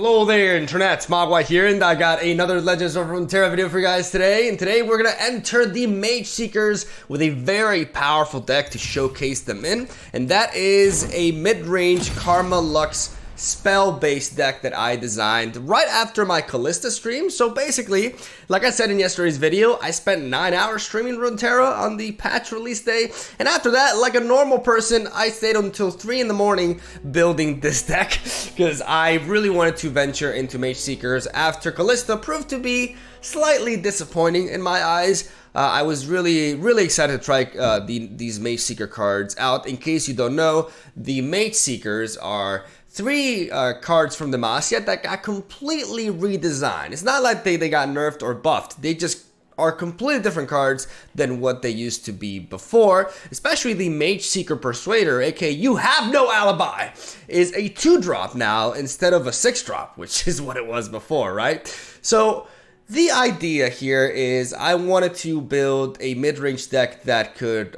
Hello there, internet. MegaMogwai here, and I got another Legends of Runeterra video for you guys today. And today we're gonna enter the MAGESEEKERS with a very powerful deck to showcase them in, and that is a mid-range Karma Lux spell-based deck that I designed right after my Callista stream. So basically, like I said in yesterday's video, I spent 9 hours streaming Runeterra on the patch release day, and after that, like a normal person, I stayed until 3 in the morning building this deck because I really wanted to venture into MAGESEEKERS after Callista proved to be slightly disappointing in my eyes. I was really excited to try these MAGESEEKER cards out. In case you don't know, the MAGESEEKERs are 3 cards from Demacia that got completely redesigned. It's not like they got nerfed or buffed. They just are completely different cards than what they used to be before. Especially the MAGESEEKER Persuader, aka You Have No Alibi, is a 2-drop now instead of a 6-drop, which is what it was before, right? So the idea here is I wanted to build a mid-range deck that could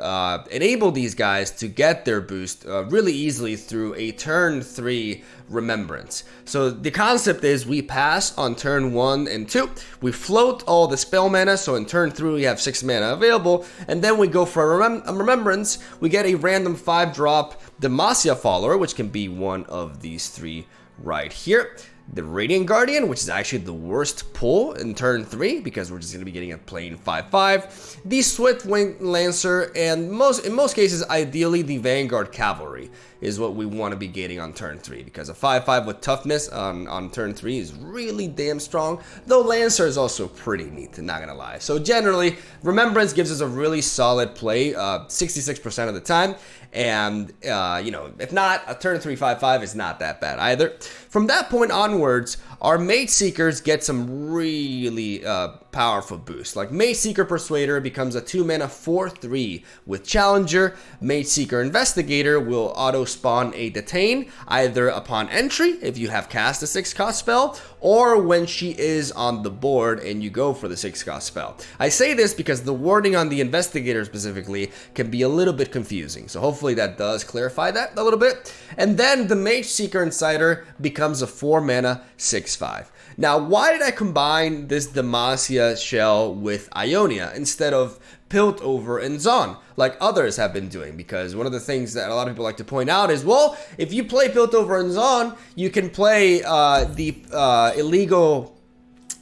enable these guys to get their boost really easily through a turn 3 remembrance. So the concept is we pass on turn 1 and 2, we float all the spell mana, so in turn 3 we have 6 mana available, and then we go for a remembrance. We get a random 5-drop Demacia follower, which can be one of these 3 right here. The Radiant Guardian, which is actually the worst pull in turn 3 because we're just going to be getting a plain 5/5. The Swift Wing Lancer, and in most cases, ideally the Vanguard Cavalry is what we want to be getting on turn 3 because a 5/5 with toughness on turn 3 is really damn strong, though Lancer is also pretty neat, not gonna lie. So generally, Remembrance gives us a really solid play 66% of the time, and you know, if not, a turn 3 5/5 is not that bad either. From that point onwards, our MAGESEEKERs get some really powerful boosts. Like MAGESEEKER Persuader becomes a 2-mana 4/3 with Challenger. MAGESEEKER Investigator will auto-spawn a Detain either upon entry if you have cast a 6-cost spell, or when she is on the board and you go for the 6-cost spell. I say this because the wording on the Investigator specifically can be a little bit confusing, so hopefully that does clarify that a little bit. And then the MAGESEEKER Insider becomes a 4-mana 6/5. Now, why did I combine this Demacia shell with Ionia instead of Piltover and Zaun, like others have been doing? Because one of the things that a lot of people like to point out is, well, if you play Piltover and Zaun, you can play the illegal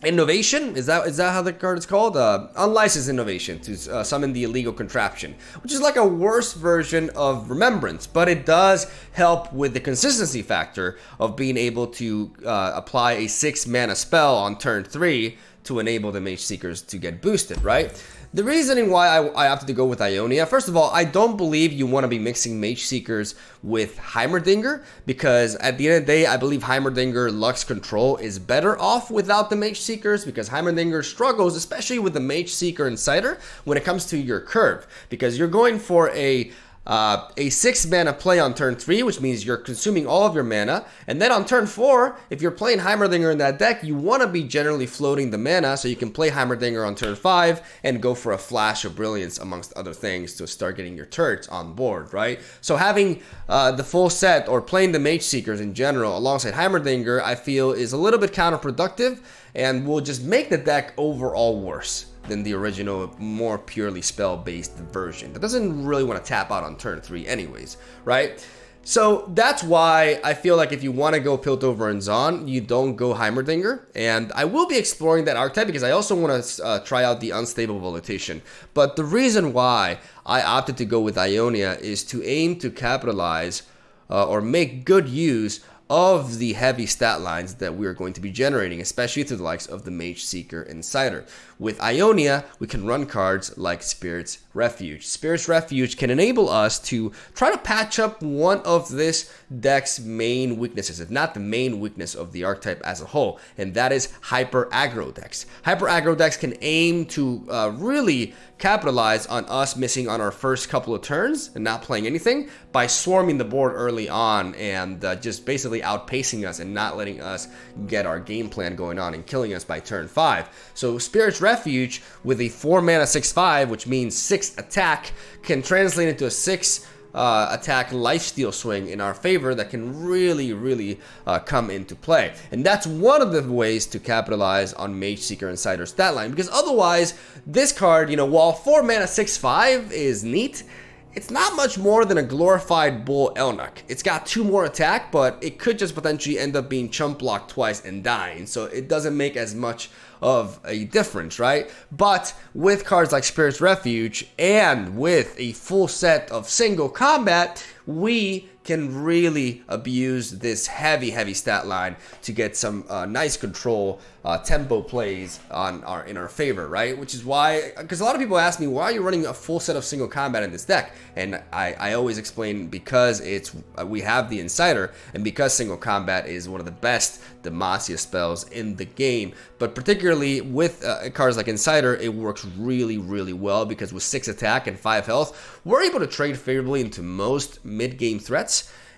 Innovation? Is that how the card is called? Unlicensed Innovation, to summon the illegal contraption, which is like a worse version of Remembrance, but it does help with the consistency factor of being able to apply a 6-mana spell on turn 3 to enable the MAGESEEKERs to get boosted, right? The reasoning why I opted to go with Ionia, first of all, I don't believe you want to be mixing MAGESEEKERs with Heimerdinger, because at the end of the day, I believe Heimerdinger Lux Control is better off without the MAGESEEKERs, because Heimerdinger struggles, especially with the MAGESEEKER Insider, when it comes to your curve, because you're going for a 6-mana play on turn 3, which means you're consuming all of your mana, and then on turn 4, if you're playing Heimerdinger in that deck, you want to be generally floating the mana so you can play Heimerdinger on turn 5 and go for a Flash of Brilliance amongst other things to start getting your turrets on board, right? So having the full set, or playing the MAGESEEKERs in general alongside Heimerdinger, I feel is a little bit counterproductive and will just make the deck overall worse than the original, more purely spell-based version that doesn't really want to tap out on turn 3 anyways, right? So that's why I feel like if you want to go Piltover and Zaun, you don't go Heimerdinger, and I will be exploring that archetype because I also want to try out the Unstable Volition. But the reason why I opted to go with Ionia is to aim to capitalize or make good use of the heavy stat lines that we are going to be generating, especially through the likes of the MAGESEEKER Insider. With Ionia, we can run cards like Spirit's Refuge. Spirit's Refuge can enable us to try to patch up one of this deck's main weaknesses, if not the main weakness of the archetype as a whole, and that is Hyper Aggro decks. Hyper Aggro decks can aim to really capitalize on us missing on our first couple of turns and not playing anything by swarming the board early on and just basically outpacing us and not letting us get our game plan going on and killing us by turn 5. So Spirit's Refuge with a 4-mana 6/5, which means 6 attack, can translate into a 6 attack lifesteal swing in our favor that can really come into play. And that's one of the ways to capitalize on Mageseeker Insider stat line, because otherwise this card, you know, while 4 mana 6/5 is neat, it's not much more than a glorified Bull Elnuk. It's got 2 more attack, but it could just potentially end up being chump blocked twice and dying, so it doesn't make as much of a difference, right? But with cards like Spirit's Refuge and with a full set of single combat, we can really abuse this heavy stat line to get some nice control tempo plays in our favor, right? Which is why, because a lot of people ask me, why are you running a full set of single combat in this deck? And I always explain, because we have the Insider, and because single combat is one of the best Demacia spells in the game. But particularly with cards like Insider, it works really well, because with 6 attack and 5 health, we're able to trade favorably into most mid-game threats.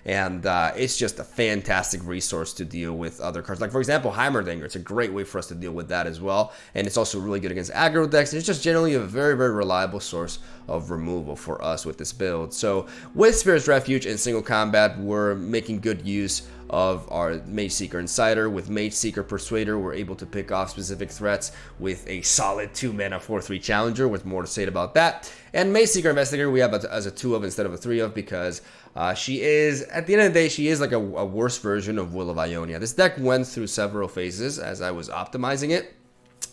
And it's just a fantastic resource to deal with other cards. Like, for example, Heimerdinger. It's a great way for us to deal with that as well. And it's also really good against aggro decks. It's just generally a very reliable source of removal for us with this build. So with Spirit's Refuge and single combat, we're making good use of our Mageseeker Insider. With Mageseeker Persuader, we're able to pick off specific threats with a solid 2 mana 4/3 challenger, with more to say about that. And Mageseeker Investigator we have as a 2 of instead of a 3 of, because she is, at the end of the day, she is like a worse version of Will of Ionia. This deck went through several phases as I was optimizing it.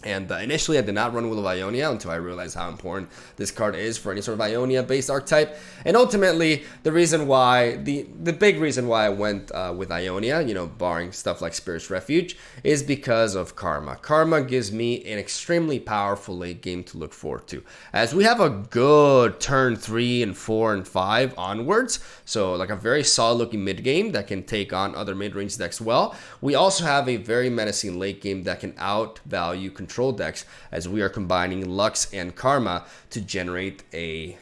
And initially, I did not run Will of Ionia until I realized how important this card is for any sort of Ionia-based archetype. And ultimately, the reason why, the big reason why I went with Ionia, you know, barring stuff like Spirit's Refuge, is because of Karma. Karma gives me an extremely powerful late game to look forward to, as we have a good turn 3 and 4 and 5 onwards. So like a very solid looking mid game that can take on other mid-range decks well. We also have a very menacing late game that can outvalue control decks, as we are combining Lux and Karma to generate a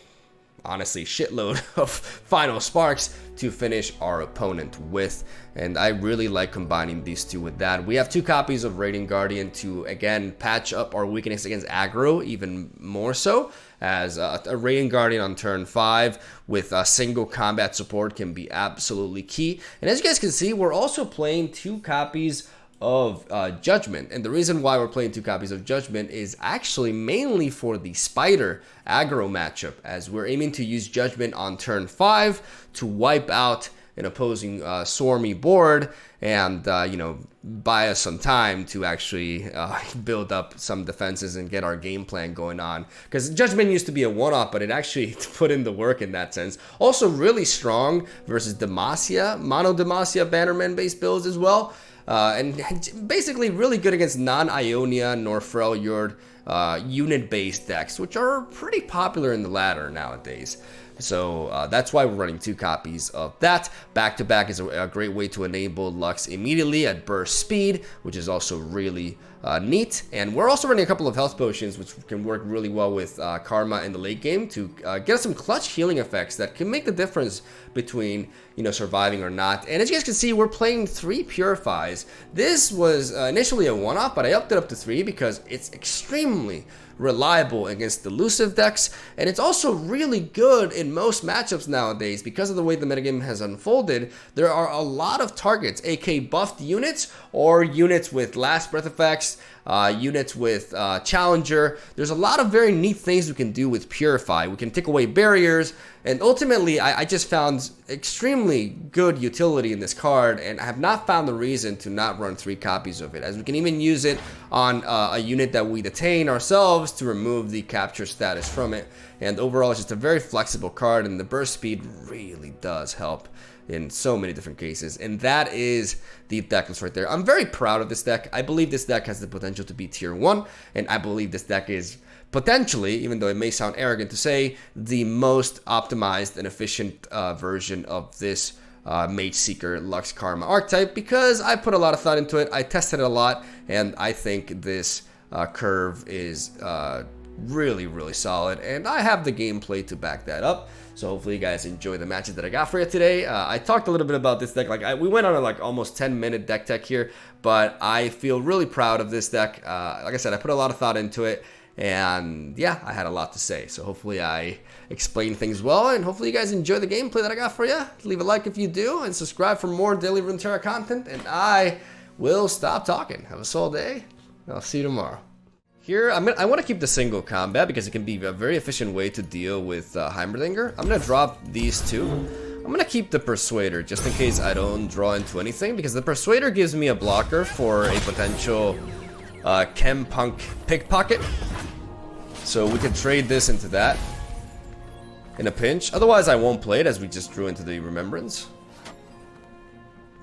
honestly shitload of final sparks to finish our opponent with. And I really like combining these two with that. We have 2 copies of Radiant Guardian to again patch up our weakness against aggro even more so, as a Radiant Guardian on turn 5 with a single combat support can be absolutely key. And as you guys can see, we're also playing 2 copies of Judgment. And the reason why we're playing 2 copies of Judgment is actually mainly for the Spider aggro matchup, as we're aiming to use Judgment on turn 5 to wipe out an opposing Swarmy board and, you know, buy us some time to actually build up some defenses and get our game plan going on. Because Judgment used to be a one-off, but it actually put in the work in that sense. Also really strong versus Demacia, Mono Demacia Bannerman-based builds as well. And basically really good against non-Ionia nor Freljord unit-based decks, which are pretty popular in the ladder nowadays. So that's why we're running 2 copies of that. Back-to-back is a great way to enable Lux immediately at burst speed, which is also really neat. And we're also running a couple of health potions, which can work really well with Karma in the late game to get us some clutch healing effects that can make the difference between, you know, surviving or not. And as you guys can see, we're playing 3 Purifies. This was initially a one-off, but I upped it up to 3 because it's extremely reliable against elusive decks, and it's also really good in most matchups nowadays. Because of the way the metagame has unfolded, there are a lot of targets, aka buffed units or units with last breath effects, units with Challenger. There's a lot of very neat things we can do with Purify. We can take away barriers, and ultimately I just found extremely good utility in this card, and I have not found the reason to not run 3 copies of it, as we can even use it on a unit that we detain ourselves to remove the capture status from it. And overall, it's just a very flexible card, and the burst speed really does help in so many different cases. And that is the deck list right there. I'm very proud of this deck. I believe this deck has the potential to be tier 1, and I believe this deck is potentially, even though it may sound arrogant to say, the most optimized and efficient version of this Mageseeker Lux Karma archetype, because I put a lot of thought into it. I tested it a lot, and I think this curve is really solid, and I have the gameplay to back that up. So hopefully you guys enjoy the matches that I got for you today. I talked a little bit about this deck. We went on a almost 10-minute deck tech here, but I feel really proud of this deck. Like I said, I put a lot of thought into it, And yeah, I had a lot to say. So hopefully I explained things well, and hopefully you guys enjoy the gameplay that I got for you. Leave a like if you do, and subscribe for more daily Runeterra content. And I will stop talking. Have a solid day. I'll see you tomorrow. Here, I want to keep the single combat because it can be a very efficient way to deal with Heimerdinger. I'm going to drop these two. I'm going to keep the Persuader just in case I don't draw into anything, because the Persuader gives me a blocker for a potential Chem Punk Pickpocket. So we can trade this into that in a pinch. Otherwise, I won't play it as we just drew into the Remembrance.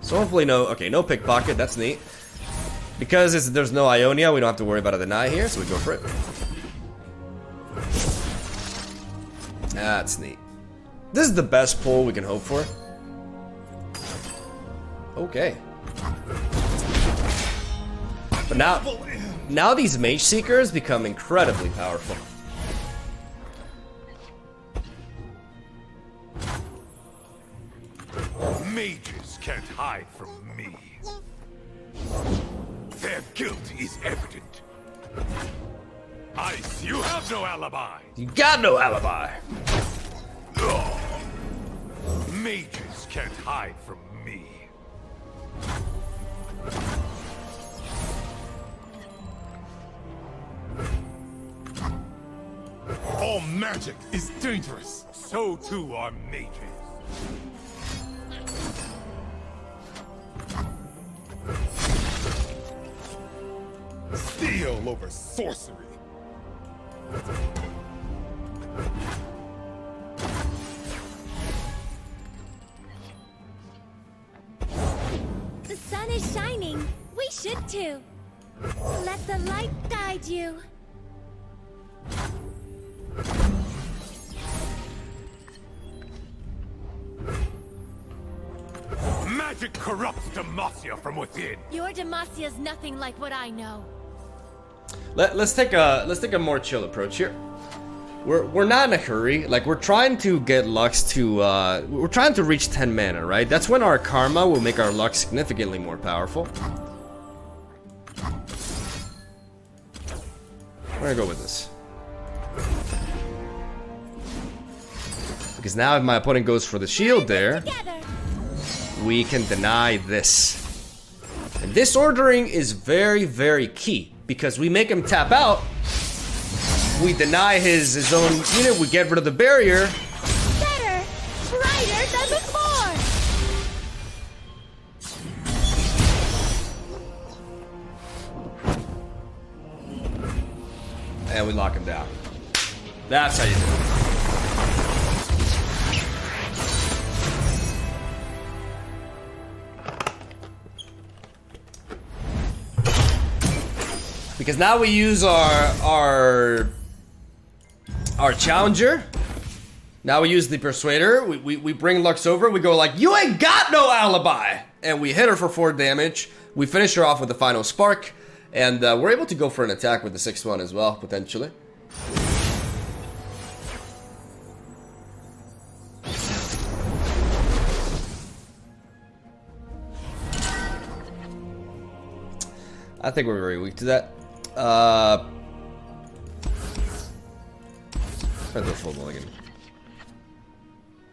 So hopefully no Pickpocket. That's neat. Because there's no Ionia, we don't have to worry about a deny here, so we go for it. That's neat. This is the best pull we can hope for. Okay. But now these Mage Seekers become incredibly powerful. Mages can't hide from me. Their guilt is evident. Ice, you have no alibi. You got no alibi. Ugh. Mages can't hide from me. All magic is dangerous. So too are mages. Steal over sorcery. The sun is shining. We should too. Let the light guide you. Magic corrupts Demacia from within. Your Demasia's nothing like what I know. Let's take a more chill approach here. We're not in a hurry. Like, we're trying to get Lux to we're trying to reach 10 mana, right? That's when our karma will make our Lux significantly more powerful. We're gonna go with this. Because now if my opponent goes for the shield there, we can deny this. And this ordering is very, very key. Because we make him tap out, we deny his own unit, we get rid of the barrier. Better, brighter than before. And we lock him down. That's how you do it. Because now we use our challenger. Now we use the Persuader. We bring Lux over. We go like, you ain't got no alibi! And we hit her for 4 damage. We finish her off with the final spark. And we're able to go for an attack with the 6th as well, potentially. I think we're very weak to that. Try to full mulligan.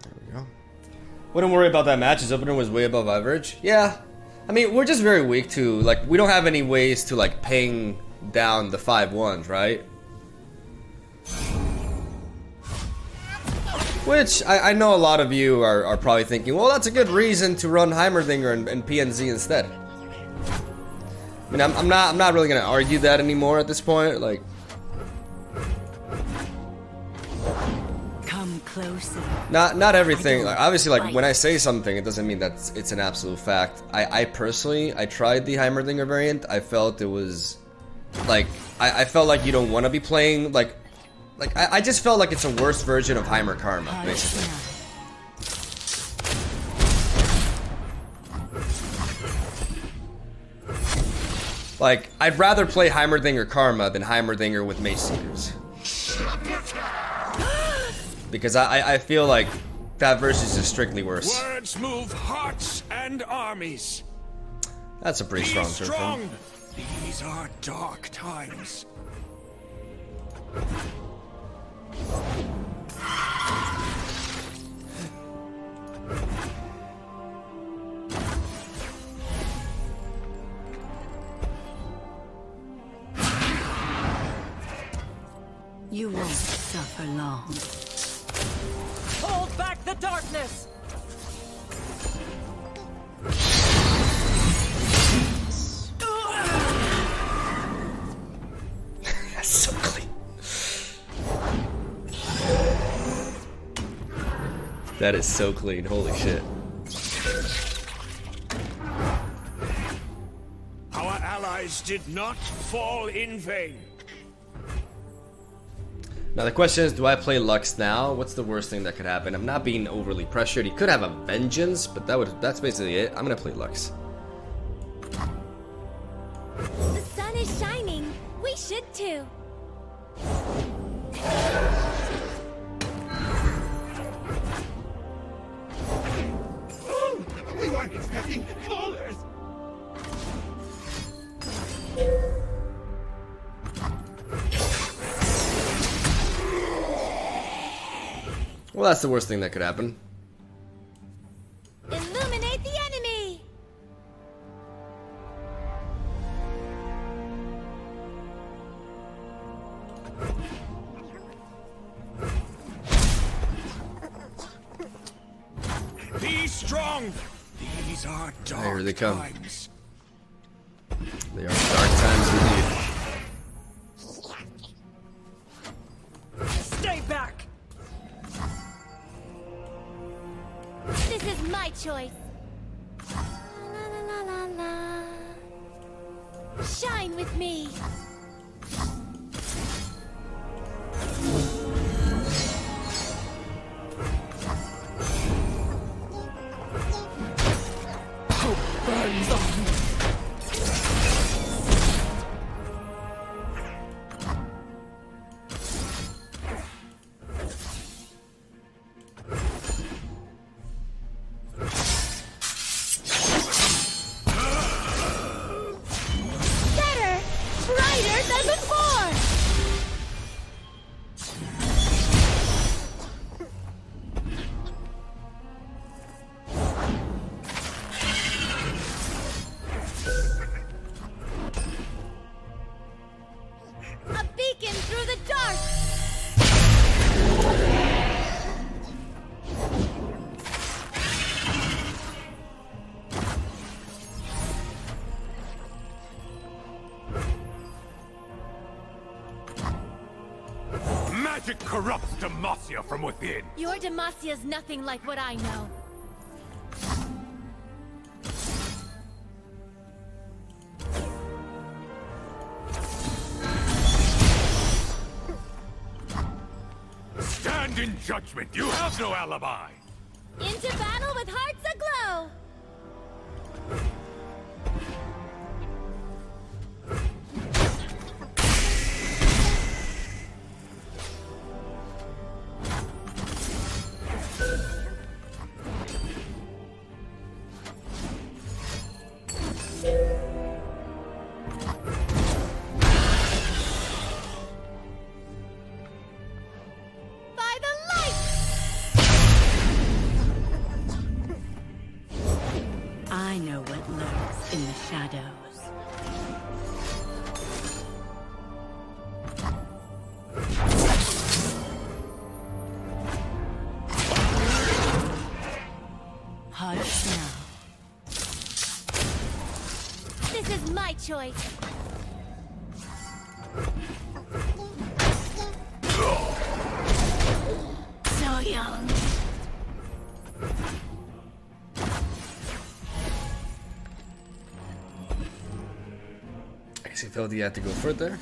There we go. Wouldn't worry about that match. His opener was way above average. Yeah. I mean, we're just very weak to, like, we don't have any ways to, like, ping down the 5-1s, right? Which, I know a lot of you are probably thinking, well, that's a good reason to run Heimerdinger and PNZ instead. I mean, I'm not really gonna argue that anymore at this point. Like, come closer. Not everything. Like, obviously, like when I say something, it doesn't mean that it's an absolute fact. I personally tried the Heimerdinger variant. I felt it was like I felt like you don't want to be playing like I just felt like it's a worse version of Heimer Karma, basically. Like, I'd rather play Heimerdinger Karma than Heimerdinger with Mageseekers. Because I feel like that verse is just strictly worse. Words move hearts and armies. That's a pretty strong term. These are dark times. You won't suffer long. Hold back the darkness! That's so clean. That is so clean. Holy shit. Our allies did not fall in vain. Now the question is, do I play Lux now? What's the worst thing that could happen? I'm not being overly pressured. He could have a Vengeance, but that's basically it. I'm gonna play Lux. The sun is shining. We should too. We weren't expecting callers! Well, that's the worst thing that could happen. Illuminate the enemy. Be strong. These are dark Here they come. times. They are dark times indeed. Stay back! This is my choice. La la la la la. Shine with me. Hope burns on me. Better, brighter than before. A beacon through the dark. Magic corrupts Demacia from within. Your Demasia's nothing like what I know. Stand in judgment. You have no alibi. Into battle with hearts aglow. By the light. I know what lurks in the shadows. Hush now. This is my choice. So young. I guess he felt he had to go further.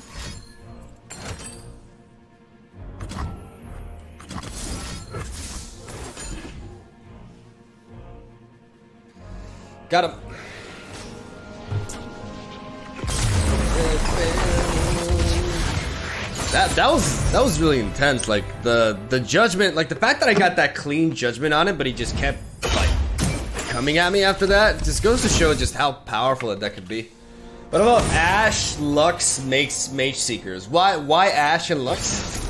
Got him. That was really intense. Like the judgment, like the fact that I got that clean judgment on it, but he just kept like coming at me after that, just goes to show just how powerful that could be. What about Ashe, Lux makes Mage Seekers? Why Ashe and Lux?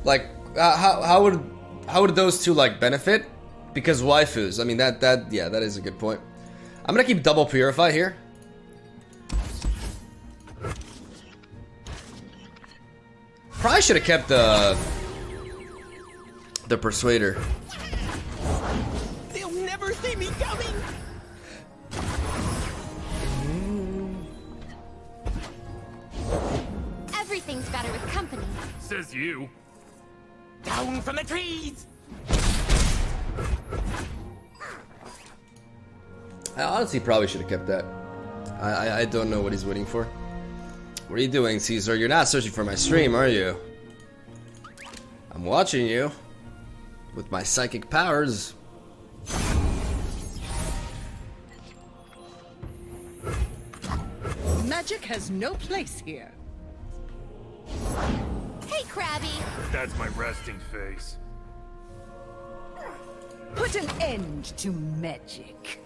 Like how would those two like benefit? Because waifus. I mean that is a good point. I'm gonna keep double purify here. Probably should have kept the persuader. They'll never see me coming. Everything's better with company. Says you. Down from the trees. I honestly probably should have kept that. I don't know what he's waiting for. What are you doing, Caesar? You're not searching for my stream, are you? I'm watching you with my psychic powers. Magic has no place here. Hey, Krabby. That's my resting face. Put an end to magic.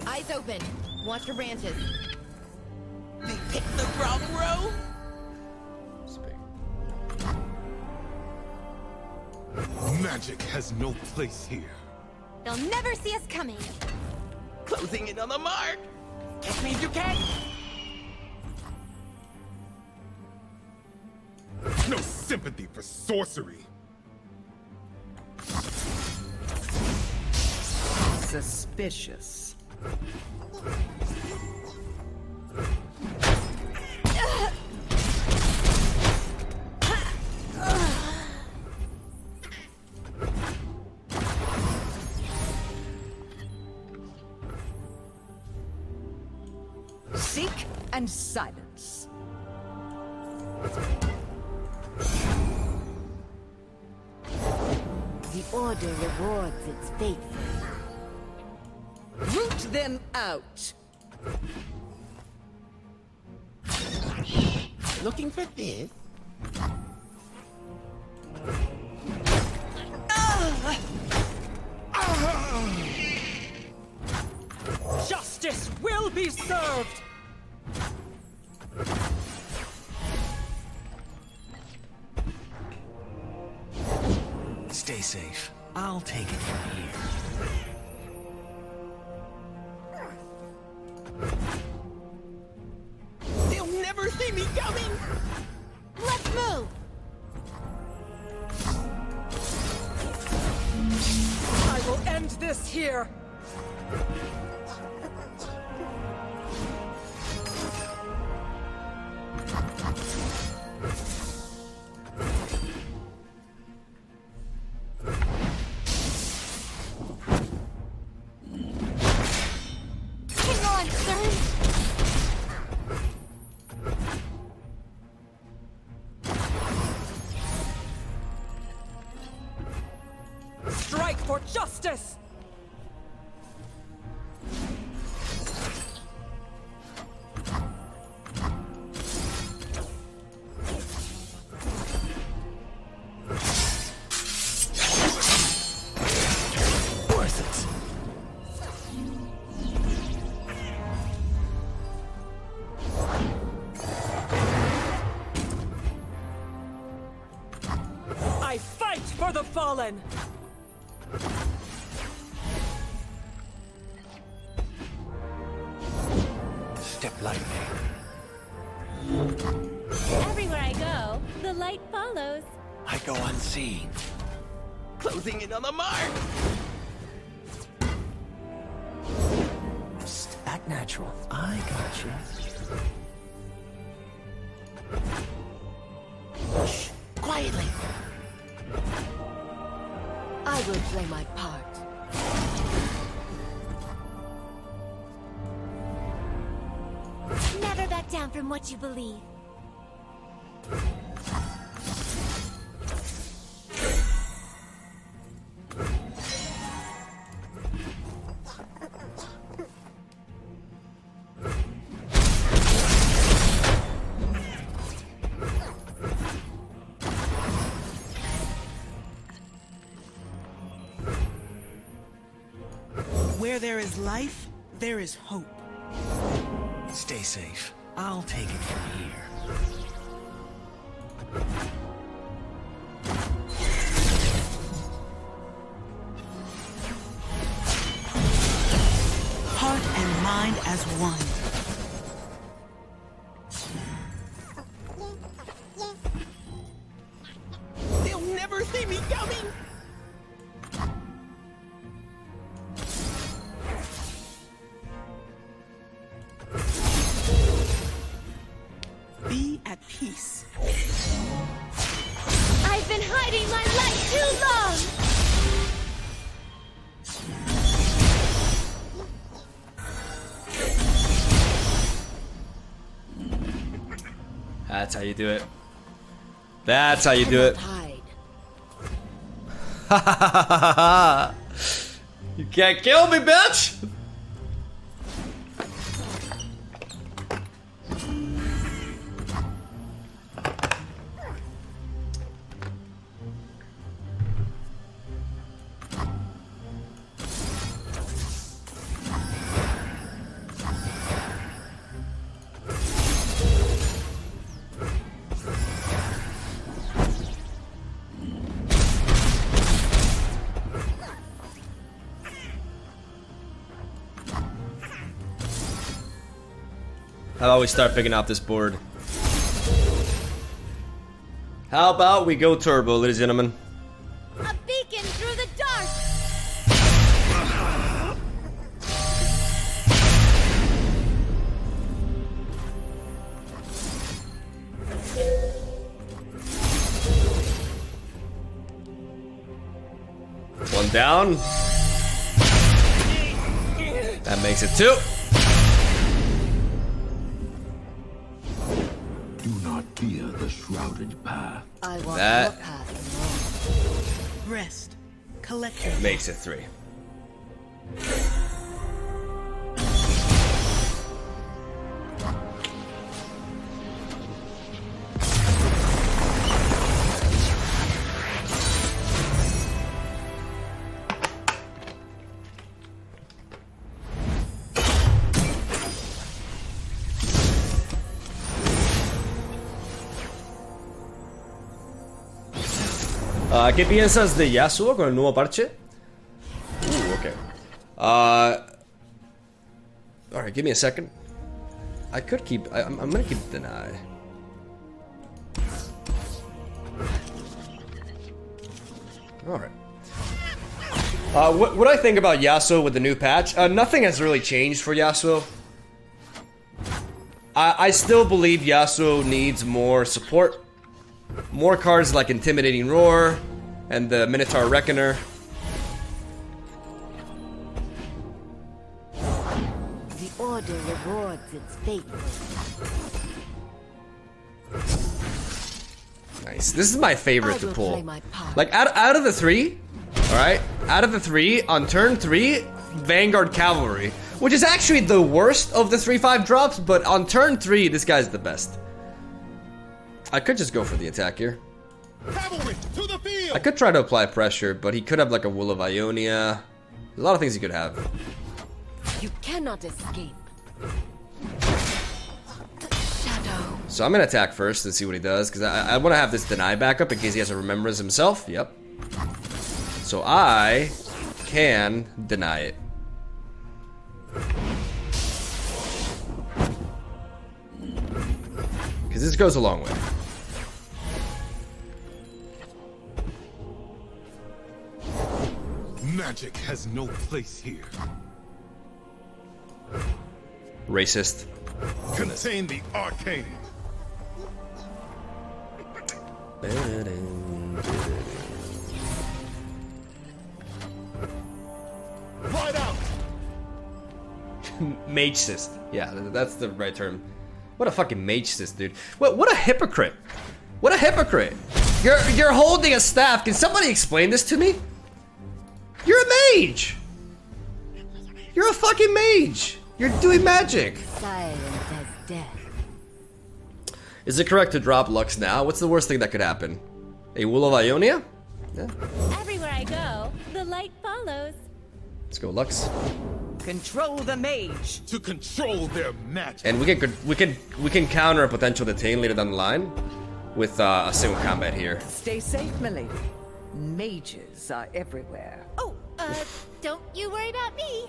Eyes open. Watch your branches. They picked the wrong row. Magic has no place here. They'll never see us coming. Closing in on the mark. Catch me if you can. No sympathy for sorcery. Suspicious. Seek and silence. The Order rewards its faithful. Root them out. Looking for this? Justice will be served. Stay safe. I'll take it from here. They'll never see me coming. Let's move. I will end this here. Hang on, son. Strike for justice. Worth it. I fight for the fallen. Step lightly. Everywhere I go, the light follows. I go unseen. Closing in on the mark. Just act natural. I got you. Shh. Quietly. I will play my part. Never back down from what you believe. Where there is life, there is hope. Stay safe. I'll take it from here. Heart and mind as one. They'll never see me coming! Be at peace. I've been hiding my light too long! That's how you do it. That's how you do it. Hide. You can't kill me, bitch! How about we start picking up this board? How about we go turbo, ladies and gentlemen? A beacon through the dark! One down. That makes it 2. Do not fear the shrouded path. I want That- your path alone. Rest. Collect your Makes it 3. ¿Qué piensas de Yasuo con el nuevo parche? Okay. Alright, give me a second. I could keep... I'm gonna keep deny. Alright. What I think about Yasuo with the new patch, nothing has really changed for Yasuo. I still believe Yasuo needs more support. More cards like Intimidating Roar and the Minotaur Reckoner. The Order rewards its faithful. Nice. This is my favorite to I will pull. play my part. Like out of the 3, all right. Out of the 3 on turn 3, Vanguard Cavalry, which is actually the worst of the 3/5 drops, but on turn 3, this guy's the best. I could just go for the attack here. Cavalry to the field! I could try to apply pressure, but he could have like a Will of Ionia. There's a lot of things he could have. You cannot escape. Shadow. So I'm gonna attack first and see what he does, because I want to have this deny backup in case he has to remembrance himself. Yep. So I can deny it. Because this goes a long way. Magic has no place here. Racist. Contain the arcane. Right out. Magecist. Yeah, that's the right term. What a fucking magecist, dude. What a hypocrite. What a hypocrite. You're holding a staff. Can somebody explain this to me? You're a mage. You're a fucking mage. You're doing magic. Silent as death. Is it correct to drop Lux now? What's the worst thing that could happen? A Will of Ionia? Yeah. Everywhere I go, the light follows. Let's go, Lux. Control the mage. To control their magic. And we can counter a potential detain later down the line with a single combat here. Stay safe, milady. Mages are everywhere. Oh, don't you worry about me.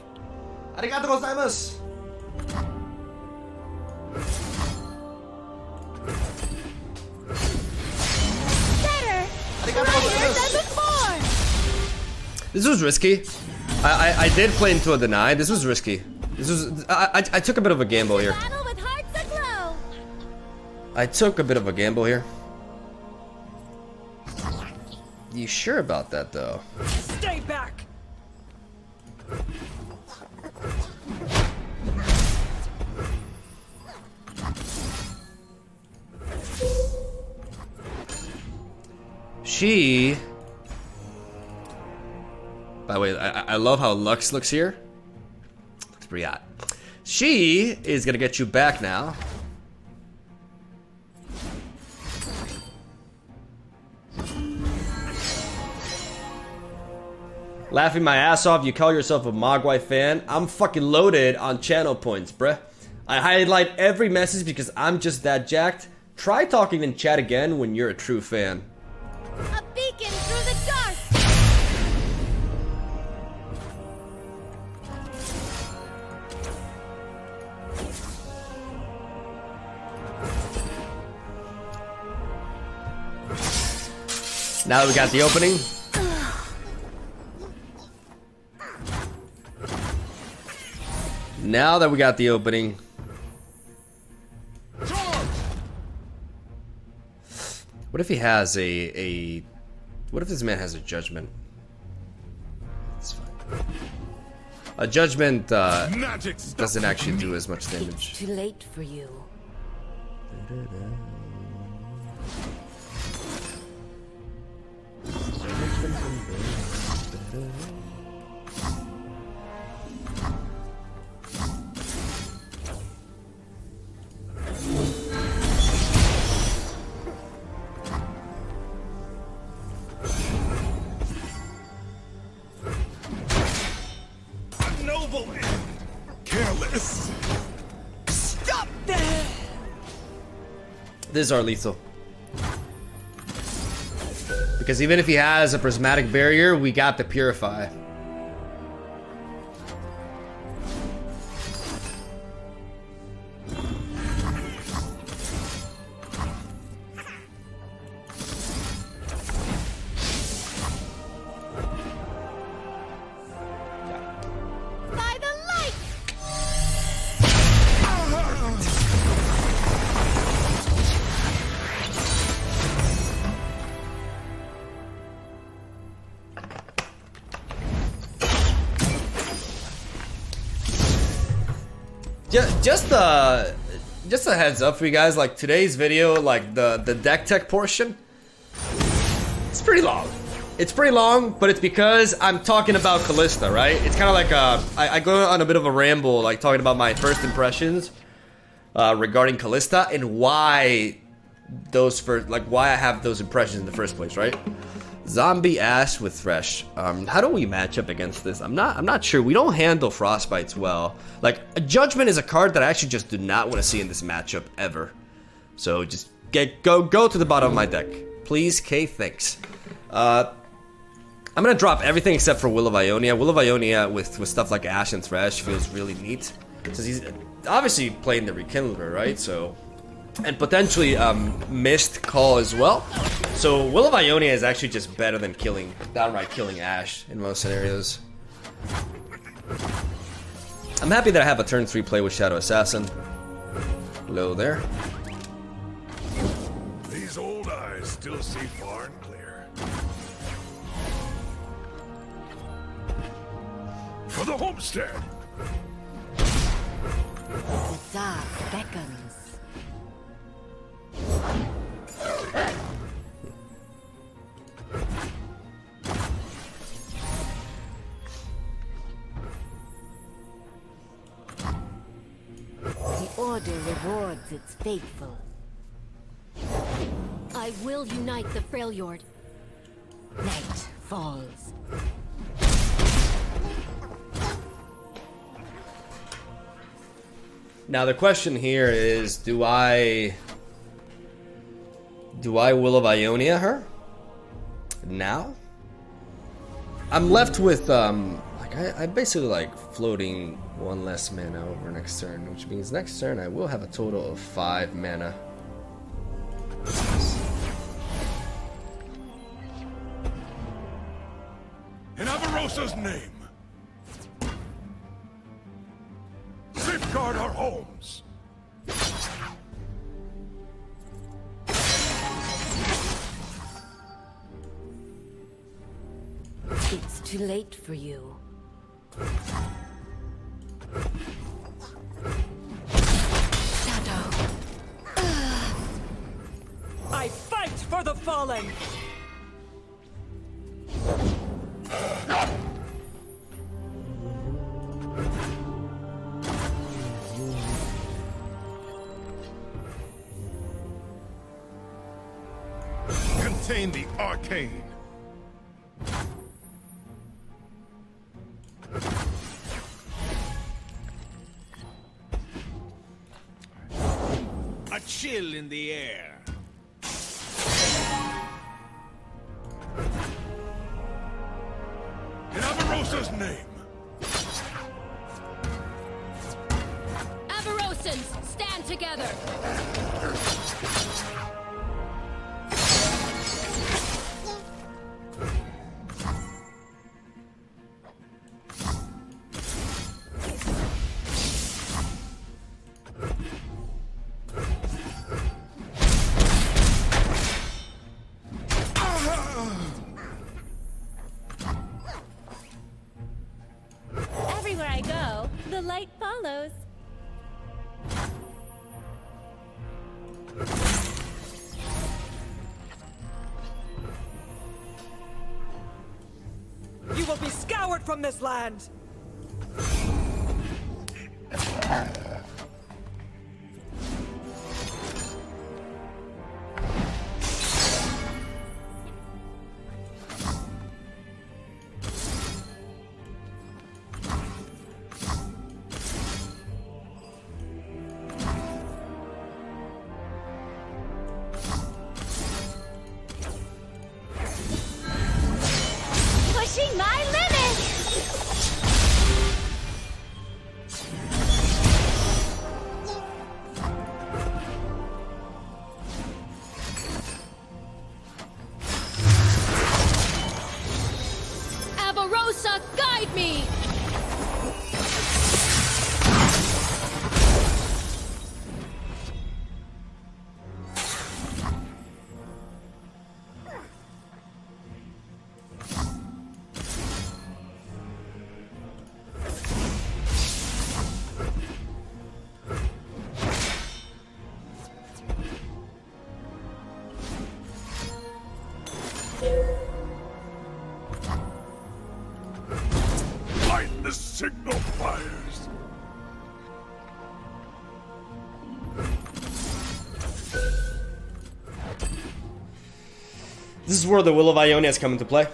Arigatou gozaimasu. Better. Brighter than before. This was risky. I did play into a deny. This was risky. This was I took a bit of a gamble here. Battle with hearts aglow. I took a bit of a gamble here. You sure about that though? Stay back. She. By the way, I love how Lux looks here. Looks pretty hot. She is gonna get you back now. Laughing my ass off, you call yourself a Mogwai fan? I'm fucking loaded on channel points, bruh. I highlight every message because I'm just that jacked. Try talking in chat again when you're a true fan. A beacon through the dark. Now that we got the opening. Now that we got the opening. What if he has what if this man has a judgment? That's fine. A judgment doesn't actually do as much damage. Too late for you. Noble and careless. Stop there. This is our lethal. Because even if he has a prismatic barrier, we got the purify. By the light. Just a heads up for you guys, like today's video, like the deck tech portion, it's pretty long. It's pretty long, but it's because I'm talking about Callista, right? It's kind of like I go on a bit of a ramble, like talking about my first impressions regarding Callista and why why I have those impressions in the first place, right? Zombie Ash with Thresh. How do we match up against this? I'm not sure. We don't handle Frostbites well. Like, a Judgment is a card that I actually just do not want to see in this matchup ever. So just go to the bottom of my deck. Please, K, thanks. I'm gonna drop everything except for Will of Ionia. Will of Ionia with stuff like Ash and Thresh feels really neat. Because he's obviously playing the Rekindler, right? So, and potentially Mist Call as well. So Will of Ionia is actually just better than downright killing Ash in most scenarios. I'm happy that I have a turn 3 play with Shadow Assassin. Low there. These old eyes still see far and clear. For the homestead. The Tsar beckons. The Order rewards its faithful. I will unite the Freljord. Night falls. Now the question here is, do I Will of Ionia her now? I'm left with I basically like floating one less mana over next turn, which means next turn I will have a total of 5 mana. In Avarosa's name, safeguard our homes. It's too late for you. Shadow. I fight for the fallen! Contain the arcane. A chill in the air. In Avarosa's name. Avarosans, stand together! Everywhere I go, the light follows. You will be scoured from this land! Pushing my limits! Avarosa, guide me! Light the signal fires. This is where the Will of Ionia has come into play.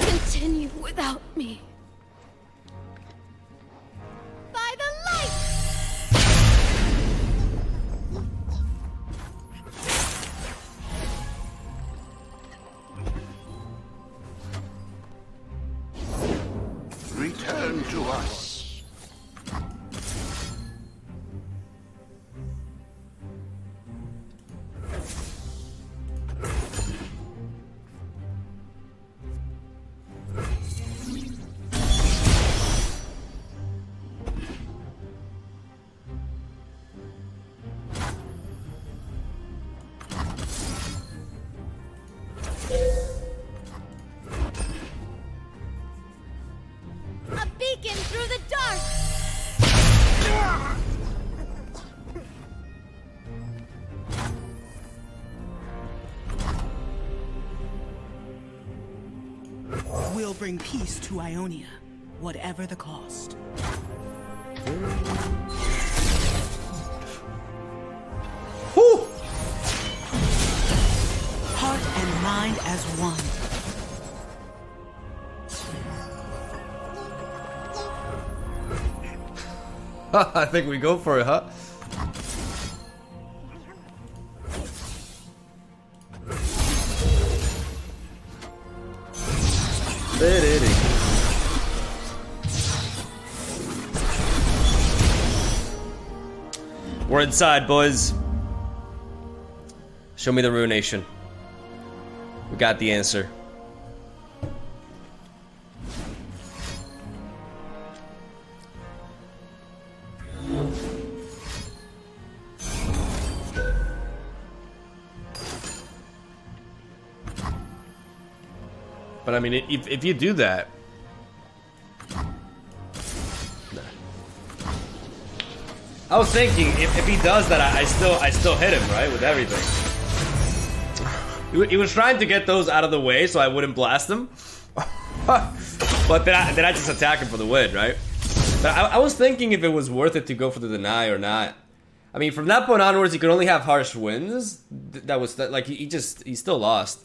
Continue without me. By the light! Return to us. A beacon through the dark! We'll bring peace to Ionia, whatever the cost. Whew! Heart and mind as one. I think we go for it, huh? We're inside, boys. Show me the ruination. We got the answer. But I mean, if you do that, I was thinking if he does that, I still hit him, right, with everything. He was trying to get those out of the way so I wouldn't blast him, but then I just attack him for the win, right? But I was thinking if it was worth it to go for the deny or not. I mean, from that point onwards, he could only have harsh wins. That was like he still lost.